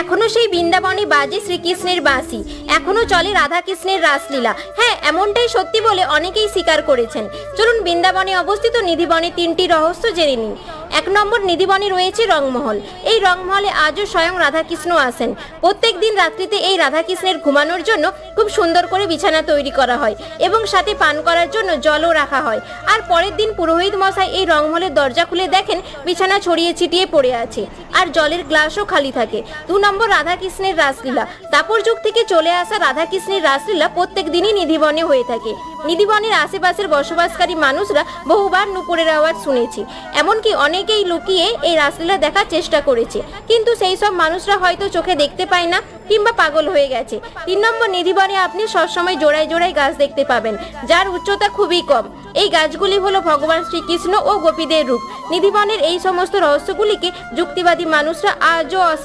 এখনো সেই বৃন্দাবনে বাজে শ্রীকৃষ্ণের বাঁশি, এখনো চলে রাধাকৃষ্ণের রাসলীলা। হ্যাঁ, এমনটাই সত্যি বলে অনেকেই স্বীকার করেছেন। চলুন বৃন্দাবনে অবস্থিত নিধিবনে 3টি রহস্য জেনে নিন। 1 নম্বর, নিধিবনে রয়েছে রংমহল। এই রংমহলে আজও স্বয়ং রাধাকৃষ্ণ আসেন। প্রত্যেক দিন রাত্রিতে এই রাধাকৃষ্ণের ঘুমানোর জন্য খুব সুন্দর করে বিছানা তৈরি করা হয় এবং সাথে পান করার জন্য জলও রাখা হয়। আর পরের দিন পুরোহিত মশাই এই রংমহলের দরজা খুলে দেখেন বিছানা ছড়িয়ে ছিটিয়ে পড়ে আছে আর জলের গ্লাসও খালি থাকে। 2 নম্বর, রাধাকৃষ্ণের রাসলীলা। দ্বাপর যুগ থেকে চলে আসা রাধাকৃষ্ণের রাসলীলা প্রত্যেক দিনই নিধিবনে হয়ে থাকে। নিধিবনের আশেপাশের বসবাসকারী মানুষরা বহুবার নূপুরের আওয়াজ শুনেছি, এমনকি অনেকেই লুকিয়ে এই রাসলীলা দেখার চেষ্টা করেছে, কিন্তু সেই সব মানুষরা হয়তো চোখে দেখতে পায় না কিংবা পাগল হয়ে গেছে। 3 নম্বর, নিধিবনে আপনি সবসময় জোড়ায় জোড়ায় গাছ দেখতে পাবেন, যার উচ্চতা খুবই কম। এই গাছগুলি হলো ভগবান শ্রীকৃষ্ণ ও গোপীদের রূপ। নিধিবনের এই সমস্ত রহস্যগুলিকে যুক্তিবাদী মানুষরা আজও অস্বীকার